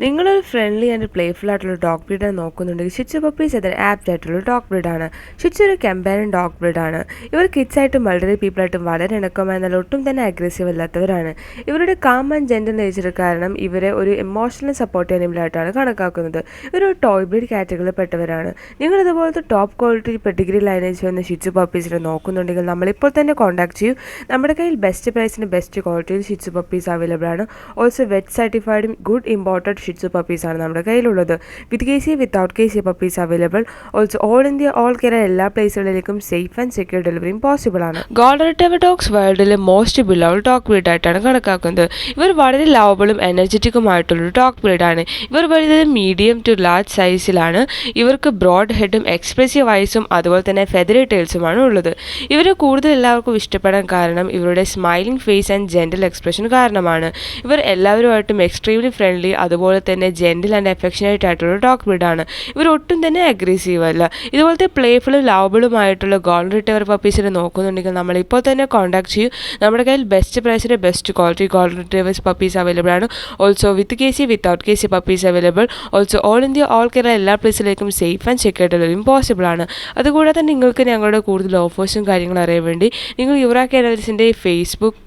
നിങ്ങളൊരു friendly and playful ആയിട്ടുള്ള dog ബ്രീഡാണ് നോക്കുന്നുണ്ടെങ്കിൽ Shih Tzu puppies അതിന് ആപ്റ്റ് ആയിട്ടുള്ള ഡോഗ് ബ്രീഡാണ്. ഷിറ്റ്സു ഒരു കമ്പാനിയൻ ഡോഗ് ബ്രീഡാണ്. ഇവർ കിഡ്സായിട്ടും വളരെ പീപ്പിളായിട്ടും വളരെ ഇണക്കമെന്നാൽ ഒട്ടും തന്നെ അഗ്രസീവ് അല്ലാത്തവരാണ്. ഇവരുടെ കാം ആൻഡ് ജെന്റിൽ നേച്ചർ കാരണം ഇവരെ ഒരു ഇമോഷണൽ സപ്പോർട്ട് അനിമലായിട്ടാണ് കണക്കാക്കുന്നത്. ഇവരൊരു ടോയ് ബ്രീഡ് കാറ്റഗറിയിൽ പെട്ടവരാണ്. നിങ്ങൾ ഇതുപോലത്തെ ടോപ്പ് ക്വാളിറ്റി പെഡിഗ്രി ലൈനേജ് വന്ന ഷിറ്റ്സു പപ്പീസിനെ നോക്കുന്നുണ്ടെങ്കിൽ നമ്മളിപ്പോൾ തന്നെ കോൺടാക്ട് ചെയ്യൂ. നമ്മുടെ കയ്യിൽ ബെസ്റ്റ് പ്രൈസിന് ബെസ്റ്റ് ക്വാളിറ്റിയിൽ ഷിറ്റ്സു പപ്പീസ് അവൈലബിൾ ആണ്. ഓൾസോ വെറ്റ് സർട്ടിഫൈഡും ഗുഡ് ഇമ്പോർട്ടഡ് ഷിറ്റ്സു പപ്പീസ് ആണ് നമ്മുടെ കയ്യിലുള്ളത്. With KC without KC puppies available. Also all India all Kerala എല്ലാ പ്ലേസുകളിലേക്കും സേഫ് ആൻഡ് സെക്യൂർ ഡെലിവറിയും പോസിബിൾ ആണ്. ഗോൾഡൻ റിട്രീവർ ഡോഗ്സ് വേൾഡിലെ മോസ്റ്റ് ബിലവ്ഡ് ഡോഗ് ബ്രീഡ് ആയിട്ടാണ് കണക്കാക്കുന്നത്. ഇവർ വളരെ ലവബിളും എനർജറ്റിക്കുമായിട്ടുള്ളൊരു ഡോഗ് ബ്രീഡാണ്. ഇവർ വരുന്നത് മീഡിയം ടു ലാർജ് സൈസിലാണ്. ഇവർക്ക് ബ്രോഡ് ഹെഡും എക്സ്പ്രസീവ് ഐസും അതുപോലെ തന്നെ ഫെദറി ടെയിൽസുമാണ് ഉള്ളത്. ഇവരെ കൂടുതൽ എല്ലാവർക്കും ഇഷ്ടപ്പെടാൻ കാരണം ഇവരുടെ smiling face and gentle expression കാരണമാണ്. ഇവർ എല്ലാവരുമായിട്ടും എക്സ്ട്രീംലി ഫ്രണ്ട്ലി അതുപോലെ തന്നെ ജെന്റിൽ ആൻഡ് അഫെക്ഷനേറ്റ് ആയിട്ടുള്ള ഡോഗ് ബ്രീഡാണ്. ഇവർ ഒട്ടും തന്നെ അഗ്രസീവ് അല്ല. ഇതുപോലത്തെ പ്ലേഫുള്ളും ലവബിളുമായിട്ടുള്ള ഗോൾഡൻ റിട്രീവർ പപ്പീസിനെ നോക്കുന്നുണ്ടെങ്കിൽ നമ്മൾ ഇപ്പോൾ തന്നെ കോൺടാക്ട് ചെയ്യും. നമ്മുടെ കയ്യിൽ ബെസ്റ്റ് പ്രൈസിന് best quality golden retrievers puppies available ആണ്. Also with KC without KC puppies available. Also all India all Kerala എല്ലാ പ്ലേസിലേക്കും സേഫ് ആൻഡ് സെക്യൂർ ഡെലിവറിയും പോസിബിൾ ആണ്. അതുകൂടാതെ നിങ്ങൾക്ക് ഞങ്ങളുടെ കൂടുതൽ ഓഫേഴ്സും കാര്യങ്ങളും അറിയാൻ വേണ്ടി നിങ്ങൾ യുവറാക്ക് അനലിസിൻ്റെ ഫേസ്ബുക്ക്